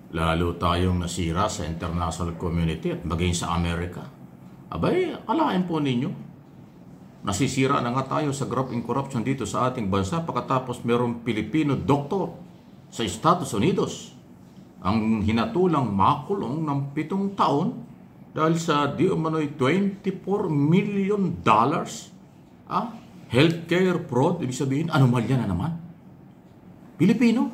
Lalo tayong nasira sa international community at maging sa Amerika. Abay, akalain po ninyo, nasisira na nga tayo sa graft and corruption dito sa ating bansa pagkatapos merong Pilipino doktor sa Estados Unidos ang hinatulang makulong ng 7 taon dahil sa di umano'y $24 million healthcare fraud. Ibig sabihin, anomalya na naman. Pilipino.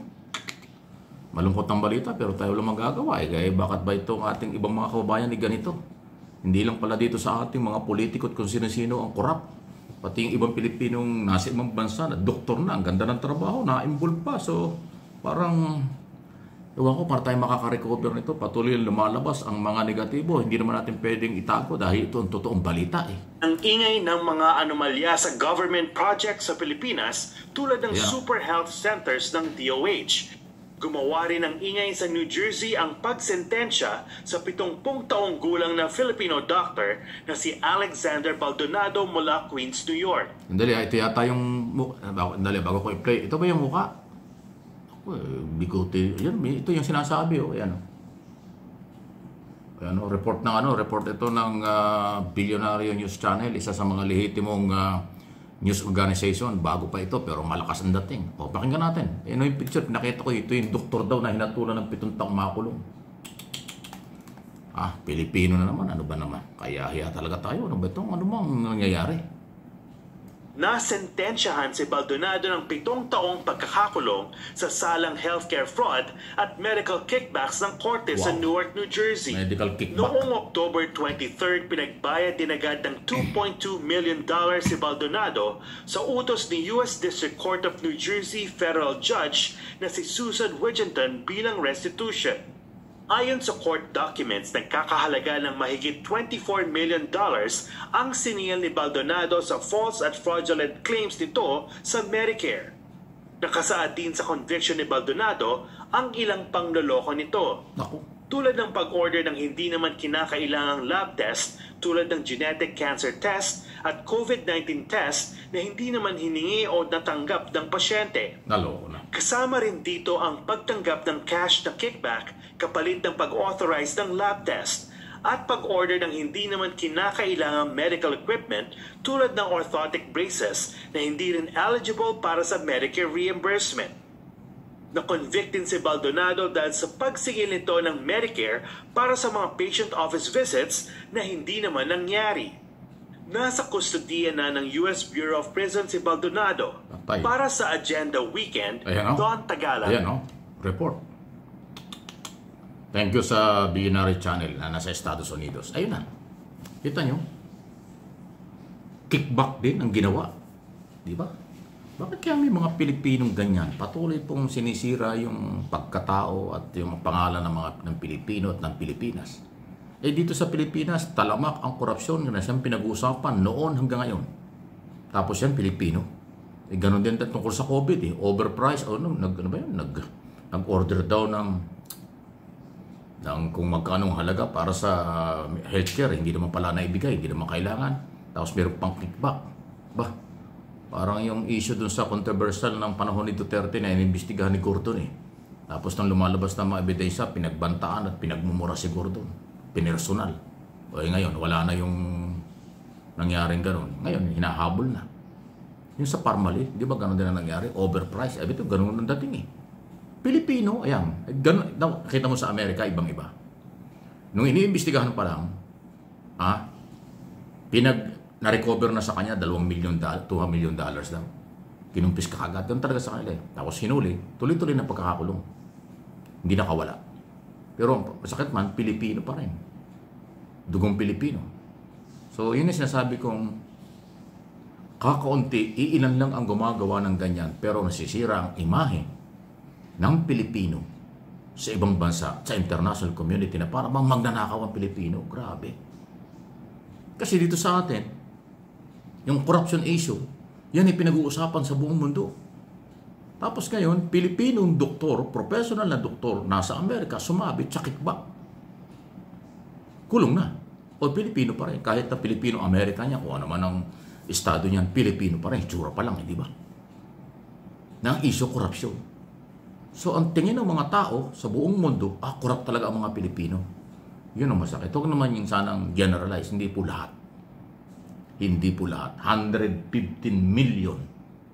Malungkot ang balita pero tayo lang magagawa. Kaya bakit ba itong ating ibang mga kababayan ni ganito? Hindi lang pala dito sa ating mga politiko at kung sino-sino ang korap. Pati yung ibang Pilipinong nasa ibang bansa na doktor na, ang ganda ng trabaho, na-involve pa. So parang, ewan ko, para tayo makaka-recover nito, patuloy lumalabas ang mga negatibo. Hindi naman natin pwedeng itago dahil ito ang totoong balita Ang ingay ng mga anomalya sa government projects sa Pilipinas tulad ng super health centers ng DOH. Gumawa rin ng ingay sa New Jersey ang pagsentensya sa 70 taong gulang na Filipino doctor na si Alexander Baldonado mula Queens, New York. Dali, ito yata yung dali, bago ko i-play. Ito ba yung mukha? Bigote. Yan, ito yung sinasabi. Ayan. Ayan, report ito ng Billionaire News Channel, isa sa mga lehitimong news organization, bago pa ito pero malakas ang dating. Pakinggan natin. Yung picture, nakita ko ito yung doktor daw na hinatulan ng 7 taong makulong. Pilipino na naman. Ano ba naman? Kaya hiya talaga tayo. Ano ba ito? Ano bang nangyayari? Nasentensyahan si Baldonado ng 7 taong pagkakakulong sa salang healthcare fraud at medical kickbacks ng korte sa Newark, New Jersey. Medical kickback. Noong October 23, pinagbayad din agad ng $2.2 million si Baldonado sa utos ni U.S. District Court of New Jersey Federal Judge na si Susan Widgeon bilang restitution. Ayon sa court documents, nagkakahalaga ng mahigit $24 million ang siningil ni Baldonado sa false at fraudulent claims nito sa Medicare. Nakasaad din sa conviction ni Baldonado ang ilang pangloloko nito. Tulad ng pag-order ng hindi naman kinakailangang lab test tulad ng genetic cancer test at COVID-19 test na hindi naman hiningi o natanggap ng pasyente. Naloko na. Kasama rin dito ang pagtanggap ng cash na kickback kapalit ng pag-authorize ng lab test at pag-order ng hindi naman kinakailangang medical equipment tulad ng orthotic braces na hindi rin eligible para sa Medicare reimbursement. Na-convict din si Baldonado dahil sa pagsingil nito ng Medicare para sa mga patient office visits na hindi naman nangyari. Nasa kustodiya na ng U.S. Bureau of Prisons si Baldonado. Para sa Agenda Weekend, Don Tagala. Ayan report. Thank you sa Billionaire Channel na nasa Estados Unidos. Ayun na. Kita nyo? Kickback din ang ginawa. Di ba? Bakit kaya may mga Pilipinong ganyan? Patuloy pong sinisira yung pagkatao at yung pangalan ng Pilipino at ng Pilipinas. Dito sa Pilipinas, talamak ang korupsyon na siyang pinag-uusapan noon hanggang ngayon. Tapos yan, Pilipino. Ganon din tungkol sa COVID. Overpriced. Nag-order daw ng kung magkano ang halaga para sa healthcare. Hindi naman pala naibigay. Hindi naman kailangan. Tapos meron pang kickback. Parang yung issue dun sa controversial ng panahon ni Duterte na inimbestigahan ni Gordon Tapos nang lumalabas na mga ebidensya, pinagbantaan at pinagmumura si Gordon. Pinersonal. Ngayon, wala na yung nangyaring gano'n. Ngayon, hinahabol na. Yung sa Parmalee, di ba gano'n din na nangyari? Overpriced. Ito, gano'n ang dating Pilipino, ayan. Kita mo sa Amerika, ibang-iba. Nung iniimbestigahan pa lang, na-recover na sa kanya $2 million daw. Kinumpis ka agad. Ganun talaga sa kanila. Tapos hinuli, tuloy-tuloy na pagkakakulong. Hindi nakawala. Pero masakit man, Pilipino pa rin. Dugong Pilipino. So yun yung sinasabi kong kakaunti, iilan lang ang gumagawa ng ganyan, pero nasisira ang imahe ng Pilipino sa ibang bansa, sa international community na para bang magnanakaw ang Pilipino. Grabe. Kasi dito sa atin, yung corruption issue, yan ay pinag-uusapan sa buong mundo. Tapos ngayon, Pilipinong doktor, professional na doktor, nasa Amerika, sumabit sa kickback. Kulong na. O Pilipino pa rin. Kahit na Pilipino-Amerika niya, kung ano man ang estado niyan, Pilipino pa rin. Tsura pa lang, di ba? Na ang issue, korupsyon. So ang tingin ng mga tao sa buong mundo, corrupt talaga ang mga Pilipino. Yun ang masakit. Huwag naman yung sanang generalize, hindi po lahat. Hindi po lahat. 115 million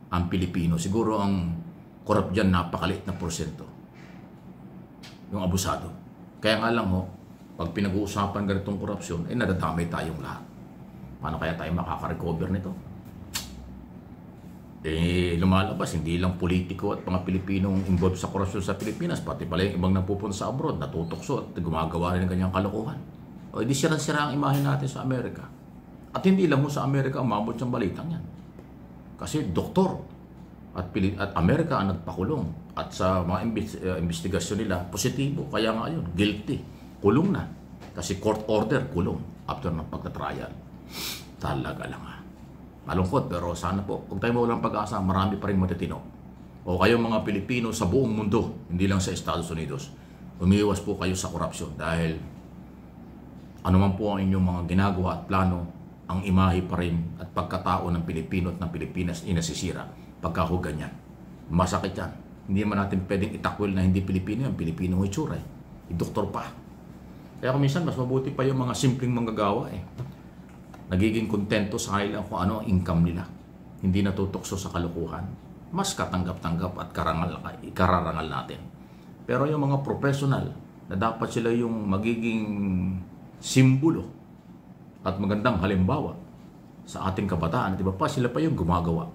ang Pilipino. Siguro ang corrupt dyan, napakaliit na porsyento. Yung abusado. Kaya nga lang pag pinag-uusapan ganitong korupsyon, nadadamay tayong lahat. Paano kaya tayo makaka-recover nito? Lumalabas, hindi lang politiko at mga Pilipinong involved sa korupsyon sa Pilipinas, pati pala yung ibang napupunta sa abroad, natutokso at gumagawa rin ng ganyang kalokohan. O hindi sira-sira ang imahe natin sa Amerika. At hindi lang sa Amerika umabot yung balitang yan. Kasi doktor at Amerika ang nagpakulong. At sa mga investigasyon nila, positibo. Kaya nga yun, guilty. Kulong na. Kasi court order, kulong. After ng pagtatrial. Talaga lang malungkot, pero sana po, kung tayo mawalang pag-asa, marami pa rin matitino. O kayong mga Pilipino sa buong mundo, hindi lang sa Estados Unidos, umiiwas po kayo sa korupsyon dahil anuman po ang inyong mga ginagawa at plano, ang imahe pa rin at pagkatao ng Pilipino at ng Pilipinas inasisira pagka ganyan. Masakit yan. Hindi man natin pwedeng itakwil na hindi Pilipino yan, Pilipino ang itsura doktor pa. Kaya kung minsan, mas mabuti pa yung mga simpleng manggagawa nagiging kontento sa kanila kung ano ang income nila. Hindi natutokso sa kalukuhan. Mas katanggap-tanggap at ikararangal natin. Pero yung mga professional na dapat sila yung magiging simbolo at magandang halimbawa sa ating kabataan, at iba pa, sila pa yung gumagawa.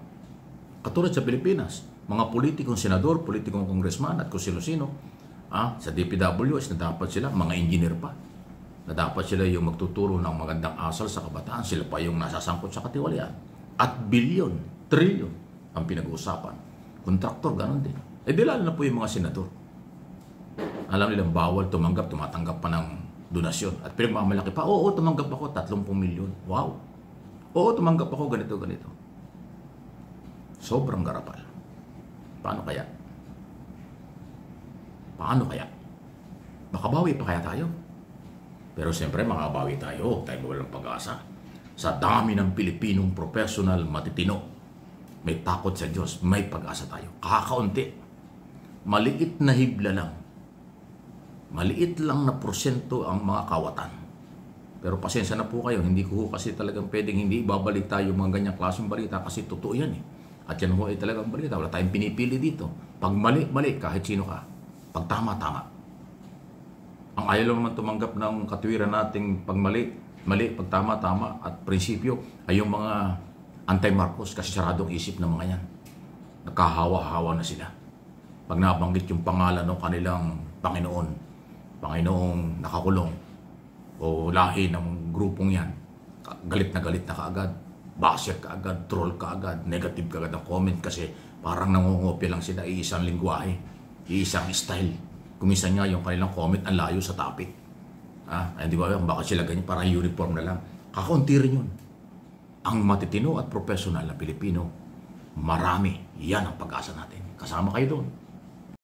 Katulad sa Pilipinas, mga politikong senador, politikong congressman at kung sino-sino, sa DPWS na dapat sila, mga engineer pa, na dapat sila yung magtuturo ng magandang asal sa kabataan, sila pa yung nasasangkot sa katiwalian. At bilyon, trilyon ang pinag-uusapan. Kontraktor, ganun din. Di lalo na po yung mga senador. Alam nilang bawal tumatanggap pa ng donasyon. At pinagmamalaki pa, oo, tumanggap ako 30 milyon. Wow. Oo, tumanggap ako ganito. Sobrang garapal. Paano kaya? Makabawi pa kaya tayo? Pero siyempre, makabawi tayo. Tayo walang pag-asa. Sa dami ng Pilipinong professional matitino, may takot sa Diyos, may pag-asa tayo. Kakaunti. Maliit na hibla lang. Maliit lang na porsyento ang mga kawatan. Pero pasensya na po kayo, hindi ko kasi talagang pwedeng hindi babalik tayo mga ganyang klaseng balita kasi totoo yan At yan ay talagang balita. Wala tayong pinipili dito. Pag mali, kahit sino ka. Pag tama. Ang ayaw naman tumanggap ng katwiran nating pag mali, pag tama, at prinsipyo ay yung mga anti-Marcos kasi saradong isip ng mga yan. Nagkahawa-hawa na sila. Pag nabanggit yung pangalan ng kanilang Panginoong nakakulong o lahi ng grupong yan, galit na kaagad, basher kaagad, troll kaagad, negative kaagad ang comment kasi parang nangungopia lang sila, iisang lingwahe, iisang style. Kuminsan nga yung kanilang comment ang layo sa topic. Di ba? Baka sila ganyan, parang uniform na lang. Kakaunti rin yun. Ang matitino at professional na Pilipino, marami. Yan ang pag-asa natin. Kasama kayo doon.